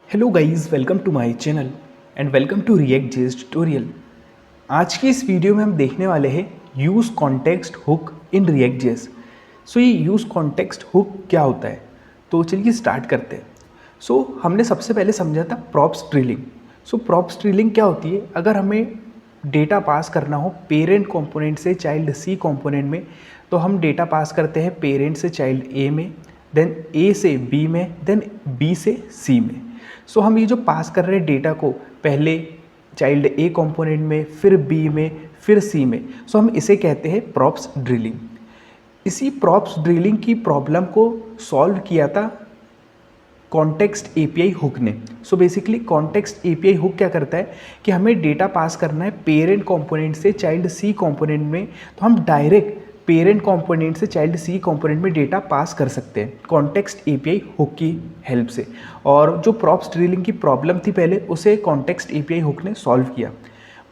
Hello guys, welcome to my channel and welcome to React JS tutorial. आज की इस video में हम देखने वाले हैं use context hook in React JS. So ये यूज़ कॉन्टेक्स्ट हुक क्या होता है, तो चलिए स्टार्ट करते हैं। हमने सबसे पहले समझा था प्रॉप्स ड्रिलिंग। प्रॉप्स ड्रिलिंग क्या होती है? अगर हमें डेटा पास करना हो पेरेंट कंपोनेंट से चाइल्ड सी कंपोनेंट में, तो हम डेटा पास करते हैं पेरेंट से चाइल्ड ए में, देन ए से बी में, देन बी से सी में। हम ये जो पास कर रहे हैं डेटा को पहले चाइल्ड ए कंपोनेंट में, फिर बी में, फिर सी में, हम इसे कहते हैं प्रॉप्स ड्रिलिंग। इसी प्रॉप्स ड्रिलिंग की प्रॉब्लम को सॉल्व किया था कॉन्टेक्स्ट एपीआई हुक ने। बेसिकली कॉन्टेक्स्ट एपीआई हुक क्या करता है कि हमें डेटा पास करना है पेरेंट कंपोनेंट से चाइल्ड सी कंपोनेंट में, तो हम डायरेक्ट पेरेंट कंपोनेंट से चाइल्ड सी कंपोनेंट में डेटा पास कर सकते हैं कॉन्टेक्स्ट एपीआई हुक की हेल्प से। और जो प्रॉप्स ड्रिलिंग की प्रॉब्लम थी पहले, उसे कॉन्टेक्स्ट एपीआई हुक ने सॉल्व किया।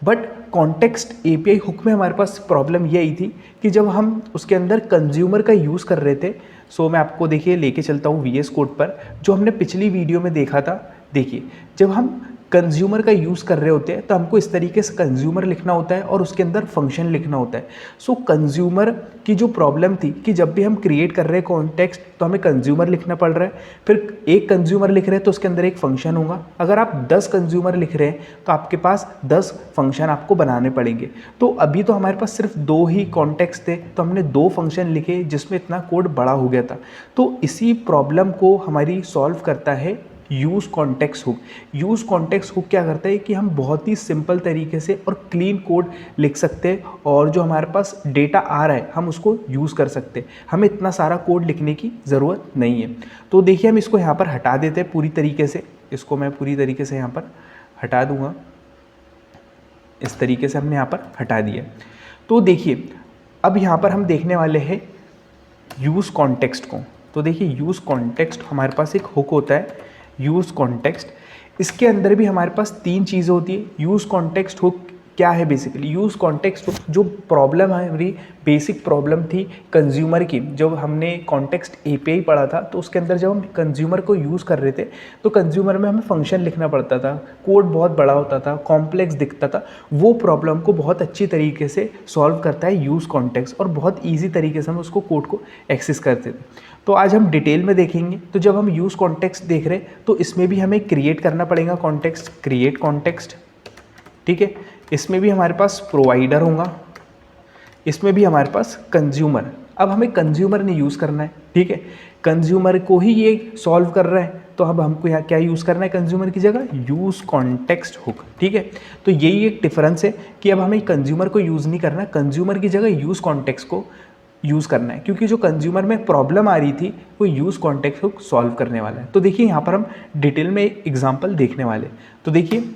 बट कॉन्टेक्स्ट एपीआई हुक में हमारे पास प्रॉब्लम ये आई थी कि जब हम उसके अंदर कंज्यूमर का यूज़ कर रहे थे। मैं आपको देखिए लेके चलता हूँ वीएस कोड पर, जो हमने पिछली वीडियो में देखा था। देखिए, जब हम कंज्यूमर का यूज़ कर रहे होते हैं तो हमको इस तरीके से कंज्यूमर लिखना होता है और उसके अंदर फंक्शन लिखना होता है। कंज्यूमर की जो प्रॉब्लम थी कि जब भी हम क्रिएट कर रहे हैं कॉन्टेक्स्ट, तो हमें कंज्यूमर लिखना पड़ रहा है, फिर एक कंज्यूमर लिख रहे हैं तो उसके अंदर एक फंक्शन होगा। अगर आप 10 कंज्यूमर लिख रहे हैं तो आपके पास 10 फंक्शन आपको बनाने पड़ेंगे। तो अभी तो हमारे पास सिर्फ 2 ही कॉन्टेक्स्ट थे, तो हमने 2 फंक्शन लिखे जिसमें इतना कोड बड़ा हो गया था। तो इसी प्रॉब्लम को हमारी सॉल्व करता है use context hook. Use context hook क्या करता है कि हम बहुत ही सिंपल तरीके से और क्लीन कोड लिख सकते हैं, और जो हमारे पास डेटा आ रहा है हम उसको यूज़ कर सकते हैं। हमें इतना सारा कोड लिखने की ज़रूरत नहीं है। तो देखिए, हम इसको यहाँ पर हटा देते हैं पूरी तरीके से। इसको मैं पूरी तरीके से यहाँ पर हटा दूँगा। इस तरीके से हमने यहाँ पर हटा दिया। तो देखिए, अब यहाँ पर हम देखने वाले हैं यूज़ कॉन्टेक्स्ट को। तो देखिए, यूज़ कॉन्टेक्स्ट हमारे पास एक हुक होता है, यूज़ कॉन्टेक्स्ट। इसके अंदर भी हमारे पास 3 चीज़ें होती है। यूज़ कॉन्टेक्स्ट हुक क्या है? बेसिकली यूज़ कॉन्टेक्स्ट हुक जो प्रॉब्लम है, हमारी बेसिक प्रॉब्लम थी कंज्यूमर की। जब हमने कॉन्टेक्स्ट एपीआई पढ़ा था तो उसके अंदर जब हम कंज्यूमर को यूज़ कर रहे थे तो कंज्यूमर में हमें फंक्शन लिखना पड़ता था, कोड बहुत बड़ा होता था, कॉम्प्लेक्स दिखता था। वो प्रॉब्लम को बहुत अच्छी तरीके से सॉल्व करता है यूज़ कॉन्टेक्स्ट, और बहुत ईजी तरीके से हम उसको कोड को एक्सेस करते थे। तो आज हम डिटेल में देखेंगे। तो जब हम यूज़ कॉन्टेक्स्ट देख रहे हैं तो इसमें भी हमें क्रिएट करना पड़ेगा कॉन्टेक्स्ट, क्रिएट कॉन्टेक्स्ट, ठीक है। इसमें भी हमारे पास प्रोवाइडर होगा, इसमें भी हमारे पास कंज्यूमर। अब हमें कंज्यूमर ने यूज़ करना है, ठीक है। कंज्यूमर को ही ये सॉल्व कर रहा है, तो अब हमको यहाँ क्या यूज़ करना है कंज्यूमर की जगह? यूज़ कॉन्टेक्स्ट हुक, ठीक है। तो यही एक डिफरेंस है कि अब हमें कंज्यूमर को यूज़ नहीं करना, कंज्यूमर की जगह यूज़ कॉन्टेक्स्ट को यूज़ करना है, क्योंकि जो कंज्यूमर में प्रॉब्लम आ रही थी वो यूज़ कॉन्टेक्स्ट हुक सॉल्व करने वाला है। तो देखिए, यहाँ पर हम डिटेल में एक एग्जांपल देखने वाले। तो देखिए,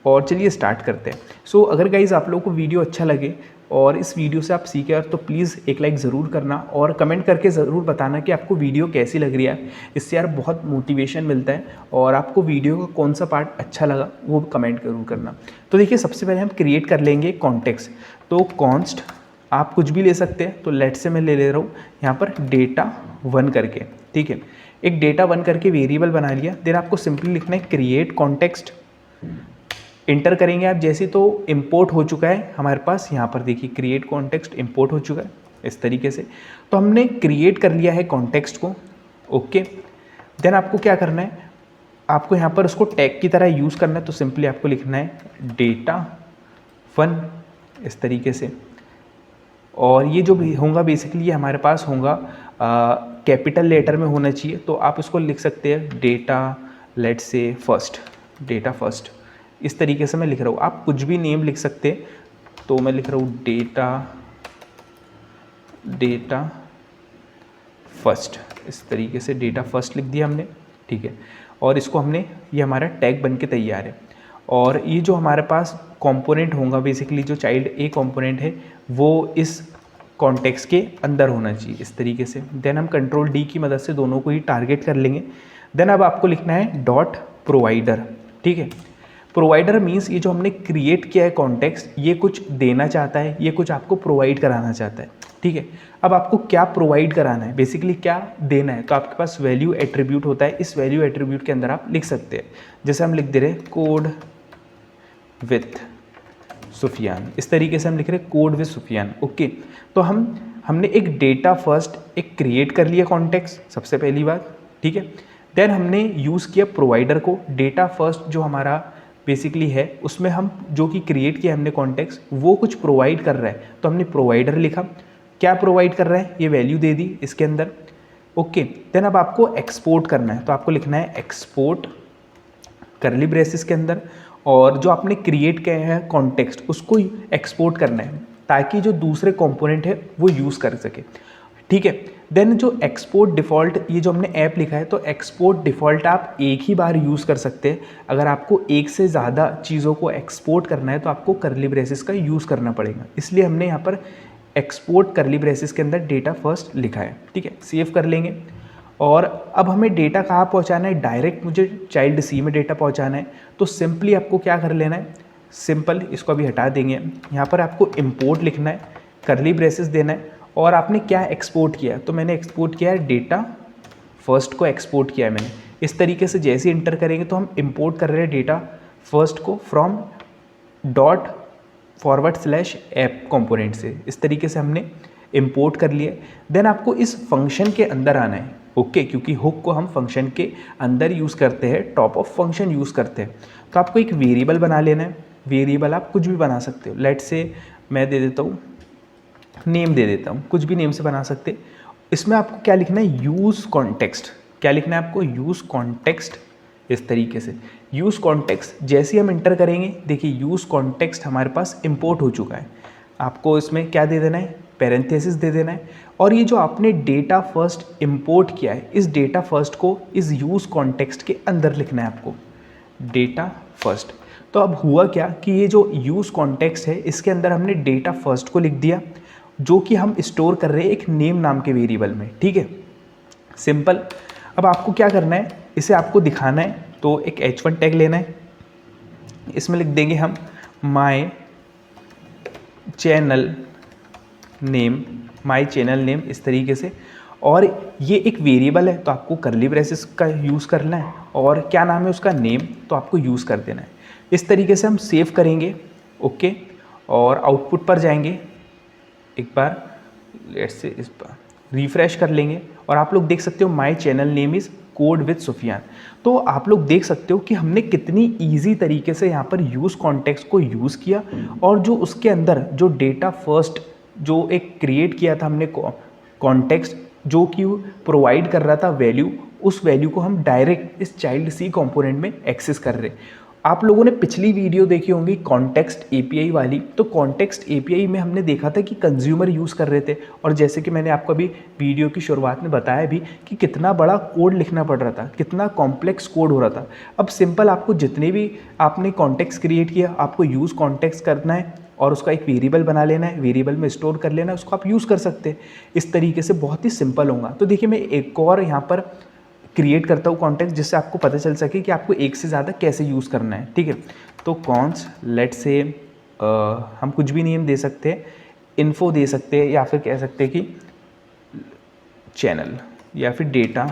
और चलिए स्टार्ट करते हैं। अगर गाइज़ आप लोगों को वीडियो अच्छा लगे और इस वीडियो से आप सीखे और, तो प्लीज़ एक लाइक ज़रूर करना और कमेंट करके ज़रूर बताना कि आपको वीडियो कैसी लग रही है। इससे यार बहुत मोटिवेशन मिलता है, और आपको वीडियो का कौन सा पार्ट अच्छा लगा वो कमेंट ज़रूर करना। तो देखिए, सबसे पहले हम क्रिएट कर लेंगे कॉन्टेक्स्ट। तो कॉन्स्ट आप कुछ भी ले सकते हैं, तो लेट से मैं ले रहा हूँ यहाँ पर data1 करके, ठीक है। एक data1 करके वेरिएबल बना लिया। देन आपको सिंपली लिखना है क्रिएट कॉन्टेक्स्ट। इंटर करेंगे आप जैसे, तो इंपोर्ट हो चुका है हमारे पास। यहाँ पर देखिए, क्रिएट कॉन्टेक्स्ट इंपोर्ट हो चुका है इस तरीके से। तो हमने क्रिएट कर लिया है कॉन्टेक्स्ट को, ओके। देन आपको क्या करना है, आपको यहाँ पर उसको टैग की तरह यूज़ करना है। तो सिंपली आपको लिखना है data1 इस तरीके से। और ये जो भी होगा बेसिकली ये हमारे पास होगा कैपिटल लेटर में होना चाहिए। तो आप इसको लिख सकते हैं data, let's say first, data first. इस तरीके से मैं लिख रहा हूँ, आप कुछ भी नेम लिख सकते हैं। तो मैं लिख रहा हूँ डेटा फर्स्ट, इस तरीके से डेटा फर्स्ट लिख दिया हमने, ठीक है। और इसको हमने, ये हमारा टैग बन के तैयार है। और ये जो हमारे पास कंपोनेंट होगा बेसिकली, जो चाइल्ड ए कंपोनेंट है वो इस कॉन्टेक्स्ट के अंदर होना चाहिए इस तरीके से। देन हम कंट्रोल डी की मदद से दोनों को ही टारगेट कर लेंगे। देन अब आपको लिखना है डॉट प्रोवाइडर, ठीक है। प्रोवाइडर मीन्स ये जो हमने क्रिएट किया है कॉन्टेक्स्ट, ये कुछ देना चाहता है, ये कुछ आपको प्रोवाइड कराना चाहता है। ठीक है। अब आपको क्या प्रोवाइड कराना है, बेसिकली क्या देना है, तो आपके पास वैल्यू एट्रीब्यूट होता है। इस वैल्यू एट्रीब्यूट के अंदर आप लिख सकते हैं, जैसे हम लिख दे रहे हैं कोड विथ सुफियान, इस तरीके से हम लिख रहे हैं कोड विथ सुफियान। ओके, तो हमने एक डेटा फर्स्ट एक क्रिएट कर लिया कॉन्टेक्स्ट, सबसे पहली बात, ठीक है। देन हमने यूज़ किया प्रोवाइडर को, डेटा फर्स्ट जो हमारा बेसिकली है उसमें हम जो कि क्रिएट किया हमने कॉन्टेक्स्ट, वो कुछ प्रोवाइड कर रहा है तो हमने प्रोवाइडर लिखा। क्या प्रोवाइड कर रहा है, ये वैल्यू दे दी इसके अंदर। ओके, देन अब आपको एक्सपोर्ट करना है, तो आपको लिखना है एक्सपोर्ट करली ब्रेसेस के अंदर, और जो आपने क्रिएट किया है कॉन्टेक्स्ट उसको एक्सपोर्ट करना है ताकि जो दूसरे कंपोनेंट है वो यूज़ कर सके, ठीक है। देन जो एक्सपोर्ट डिफ़ॉल्ट, ये जो हमने ऐप लिखा है, तो एक्सपोर्ट डिफ़ॉल्ट आप एक ही बार यूज़ कर सकते हैं। अगर आपको एक से ज़्यादा चीज़ों को एक्सपोर्ट करना है तो आपको करली ब्रेसेस का यूज़ करना पड़ेगा, इसलिए हमने यहाँ पर एक्सपोर्ट करली ब्रेसेस के अंदर डेटा फर्स्ट लिखा है, ठीक है। सेव कर लेंगे, और अब हमें डेटा कहाँ पहुँचाना है, डायरेक्ट मुझे चाइल्ड सी में डेटा पहुँचाना है। तो सिंपली आपको क्या कर लेना है, सिंपल इसको अभी हटा देंगे, यहाँ पर आपको इम्पोर्ट लिखना है, करली ब्रेसेस देना है, और आपने क्या एक्सपोर्ट किया है, तो मैंने एक्सपोर्ट किया है डेटा फर्स्ट को एक्सपोर्ट किया है मैंने। इस तरीके से जैसे इंटर करेंगे तो हम इंपोर्ट कर रहे हैं डेटा फर्स्ट को फ्रॉम ./ऐप कंपोनेंट से, इस तरीके से हमने इंपोर्ट कर लिया। देन आपको इस फंक्शन के अंदर आना है, ओके, क्योंकि हुक को हम फंक्शन के अंदर यूज़ करते हैं, टॉप ऑफ फंक्शन यूज़ करते हैं। तो आपको एक वेरिएबल बना लेना है, वेरिएबल आप कुछ भी बना सकते हो, लेट से मैं दे देता हूँ नेम, दे देता हूँ, कुछ भी नेम से बना सकते। इसमें आपको क्या लिखना है, यूज़ कॉन्टेक्स्ट, क्या लिखना है आपको, यूज़ कॉन्टेक्स्ट, इस तरीके से यूज़ कॉन्टेक्स्ट। जैसे ही हम इंटर करेंगे, देखिए यूज़ कॉन्टेक्स्ट हमारे पास इंपोर्ट हो चुका है। आपको इसमें क्या दे देना है, पैरेंथेसिस दे देना है, और ये जो आपने डेटा फर्स्ट इंपोर्ट किया है, इस डेटा फर्स्ट को इस यूज़ कॉन्टेक्स्ट के अंदर लिखना है आपको, डेटा फर्स्ट। तो अब हुआ क्या कि ये जो यूज़ कॉन्टेक्स्ट है इसके अंदर हमने डेटा फर्स्ट को लिख दिया, जो कि हम स्टोर कर रहे हैं एक नेम नाम के वेरिएबल में, ठीक है, सिंपल। अब आपको क्या करना है, इसे आपको दिखाना है, तो एक h1 टैग लेना है, इसमें लिख देंगे हम माई चैनल नेम, इस तरीके से। और ये एक वेरिएबल है तो आपको करली ब्रेसेस का यूज़ करना है, और क्या नाम है उसका, नेम, तो आपको यूज़ कर देना है। इस तरीके से हम सेव करेंगे, ओके, और आउटपुट पर जाएंगे, एक बार लेट्स से इस बार रिफ्रेश कर लेंगे, और आप लोग देख सकते हो my channel name is code with Sufiyan. तो आप लोग देख सकते हो कि हमने कितनी इजी तरीके से यहाँ पर यूज़ कॉन्टेक्स्ट को यूज़ किया, और जो उसके अंदर जो डेटा फर्स्ट जो एक क्रिएट किया था हमने कॉन्टेक्स्ट, जो कि प्रोवाइड कर रहा था वैल्यू, उस वैल्यू को हम डायरेक्ट इस चाइल्ड सी कंपोनेंट में एक्सेस कर रहे। आप लोगों ने पिछली वीडियो देखी होंगी कॉन्टेक्स्ट एपीआई वाली, तो कॉन्टेक्स्ट एपीआई में हमने देखा था कि कंज्यूमर यूज़ कर रहे थे, और जैसे कि मैंने आपको अभी वीडियो की शुरुआत में बताया भी कि कितना बड़ा कोड लिखना पड़ रहा था, कितना कॉम्प्लेक्स कोड हो रहा था। अब सिंपल आपको जितने भी आपने कॉन्टेक्स्ट क्रिएट किया, आपको यूज़ कॉन्टेक्स्ट करना है और उसका एक वेरिएबल बना लेना है, वेरिएबल में स्टोर कर लेना है, उसको आप यूज़ कर सकते हैं। इस तरीके से बहुत ही सिंपल होगा। तो देखिए मैं एक और यहाँ पर क्रिएट करता हूँ कॉन्टेक्स्ट, जिससे आपको पता चल सके कि आपको एक से ज़्यादा कैसे यूज़ करना है, ठीक है। तो कॉन्स लेट से हम कुछ भी नेम दे सकते हैं, इन्फो दे सकते हैं, या फिर कह सकते हैं कि चैनल, या फिर डेटा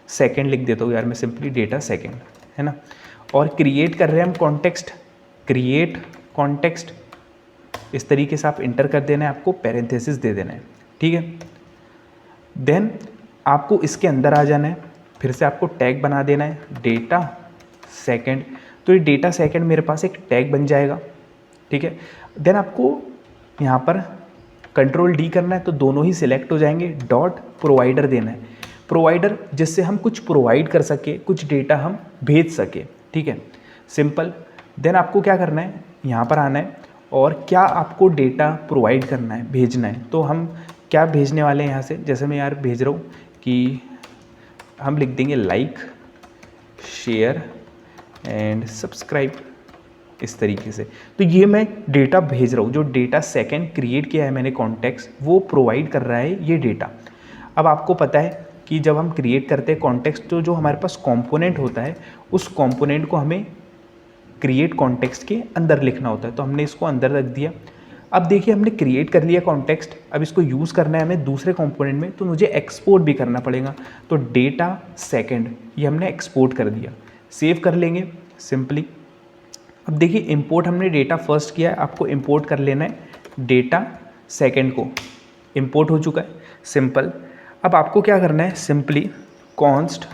सेकंड लिख देता हूँ यार मैं, सिंपली डेटा सेकंड, है ना। और क्रिएट कर रहे हैं हम कॉन्टेक्स्ट, क्रिएट कॉन्टेक्स्ट, इस तरीके से आप इंटर कर देना है, आपको पैरेंथेसिस दे देना है, ठीक है। देन आपको इसके अंदर आ जाना है, फिर से आपको टैग बना देना है डेटा सेकंड। तो ये डेटा सेकंड मेरे पास एक टैग बन जाएगा, ठीक है। देन आपको यहाँ पर कंट्रोल डी करना है, तो दोनों ही सिलेक्ट हो जाएंगे, डॉट प्रोवाइडर देना है, प्रोवाइडर, जिससे हम कुछ प्रोवाइड कर सके, कुछ डेटा हम भेज सके, ठीक है, सिंपल। देन आपको क्या करना है, यहाँ पर आना है, और क्या आपको डेटा प्रोवाइड करना है, भेजना है। तो हम क्या भेजने वाले हैं यहाँ से, जैसे मैं यार भेज रहा हूँ कि हम लिख देंगे लाइक, शेयर एंड सब्सक्राइब, इस तरीके से। तो ये मैं डेटा भेज रहा हूँ, जो डेटा सेकंड क्रिएट किया है मैंने कॉन्टेक्स्ट, वो प्रोवाइड कर रहा है ये डेटा। अब आपको पता है कि जब हम क्रिएट करते हैं कॉन्टेक्स्ट, तो जो हमारे पास कंपोनेंट होता है, उस कंपोनेंट को हमें क्रिएट कॉन्टेक्स्ट के अंदर लिखना होता है, तो हमने इसको अंदर रख दिया। अब देखिए हमने क्रिएट कर लिया कॉन्टेक्स्ट, अब इसको यूज़ करना है हमें दूसरे कंपोनेंट में, तो मुझे एक्सपोर्ट भी करना पड़ेगा। तो डेटा सेकंड ये हमने एक्सपोर्ट कर दिया, सेव कर लेंगे सिंपली। अब देखिए इंपोर्ट हमने डेटा फर्स्ट किया है, आपको इंपोर्ट कर लेना है डेटा सेकंड को। इंपोर्ट हो चुका है, सिंपल। अब आपको क्या करना है, सिंपली कॉन्स्ट,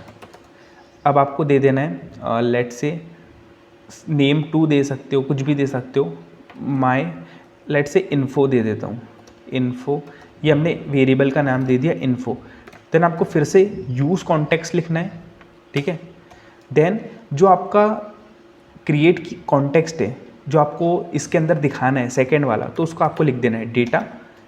अब आपको दे देना है लेट से नेम 2 दे सकते हो, कुछ भी दे सकते हो, माई लेट से इन्फो दे देता हूँ, इन्फो, ये हमने वेरिएबल का नाम दे दिया इन्फो। देन आपको फिर से यूज़ कॉन्टेक्स्ट लिखना है, ठीक है। देन जो आपका क्रिएट कॉन्टेक्स्ट है, जो आपको इसके अंदर दिखाना है सेकंड वाला, तो उसको आपको लिख देना है डेटा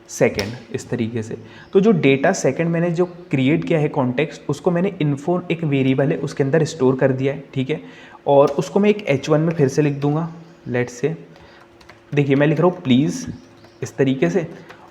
सेकंड, इस तरीके से। तो जो डेटा सेकंड मैंने जो क्रिएट किया है कॉन्टेक्स्ट, उसको मैंने इन्फो एक वेरिएबल है उसके अंदर स्टोर कर दिया है, ठीक है। और उसको मैं एक H1 में फिर से लिख दूंगा, लेट से, देखिए मैं लिख रहा हूँ प्लीज़, इस तरीके से।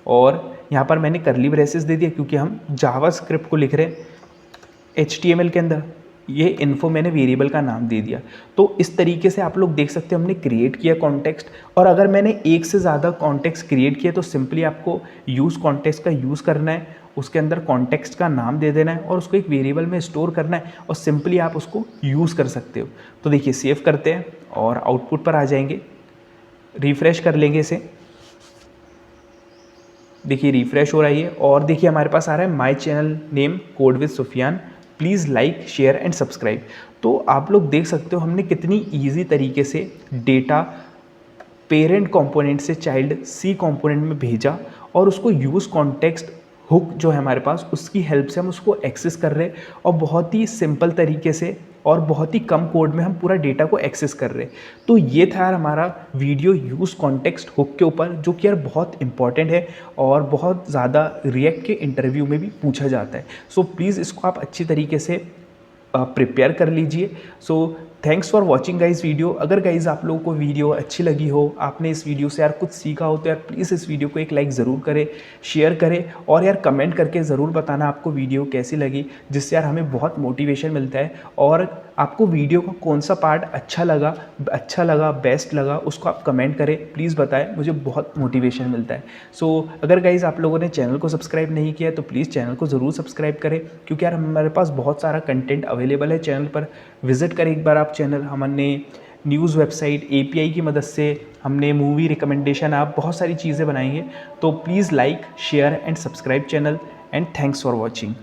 और यहाँ पर मैंने करली ब्रेसेस दे दिया क्योंकि हम जावास्क्रिप्ट को लिख रहे हैं HTML के अंदर। ये इन्फो मैंने वेरिएबल का नाम दे दिया। तो इस तरीके से आप लोग देख सकते हो हमने क्रिएट किया कॉन्टेक्स्ट। और अगर मैंने एक से ज़्यादा कॉन्टेक्स्ट क्रिएट किया तो सिंपली आपको यूज़ कॉन्टेक्स्ट का यूज़ करना है, उसके अंदर कॉन्टेक्स्ट का नाम दे देना है और उसको एक वेरिएबल में स्टोर करना है और सिंपली आप उसको यूज़ कर सकते हो। तो देखिए सेव करते हैं और आउटपुट पर आ जाएंगे, रिफ़्रेश कर लेंगे इसे, देखिए रिफ़्रेश हो रही है और देखिए हमारे पास आ रहा है my channel name code with Sufiyan, please like share and subscribe. तो आप लोग देख सकते हो हमने कितनी इजी तरीके से डेटा पेरेंट कंपोनेंट से चाइल्ड सी कंपोनेंट में भेजा और उसको यूज़ कॉन्टेक्स्ट हुक जो है हमारे पास, उसकी हेल्प से हम उसको एक्सेस कर रहे हैं और बहुत ही सिंपल तरीके से और बहुत ही कम कोड में हम पूरा डेटा को एक्सेस कर रहे हैं। तो ये था यार हमारा वीडियो यूज़ कॉन्टेक्स्ट हुक के ऊपर, जो कि यार बहुत इंपॉर्टेंट है और बहुत ज़्यादा रिएक्ट के इंटरव्यू में भी पूछा जाता है। सो प्लीज़ इसको आप अच्छी तरीके से प्रिपेयर कर लीजिए। So thanks for watching guys video. अगर गाइज़ आप लोगों को वीडियो अच्छी लगी हो, आपने इस वीडियो से यार कुछ सीखा हो, तो यार प्लीज़ इस वीडियो को एक लाइक ज़रूर करें, शेयर करें और यार कमेंट करके ज़रूर बताना आपको वीडियो कैसी लगी, जिससे यार हमें बहुत मोटिवेशन मिलता है। और आपको वीडियो का कौन सा पार्ट अच्छा लगा बेस्ट लगा, उसको आप कमेंट करें, प्लीज़ बताएं, मुझे बहुत मोटिवेशन मिलता है। सो अगर गाइज़ आप लोगों ने चैनल को सब्सक्राइब नहीं किया है तो प्लीज़ चैनल को ज़रूर सब्सक्राइब करें, क्योंकि यार हमारे पास बहुत सारा कंटेंट अवेलेबल है चैनल पर। विजिट करें एक बार आप चैनल, हमने न्यूज़ वेबसाइट API की मदद से हमने मूवी रिकमेंडेशन आप बहुत सारी चीज़ें बनाई हैं। तो please like share and subscribe channel and thanks for watching.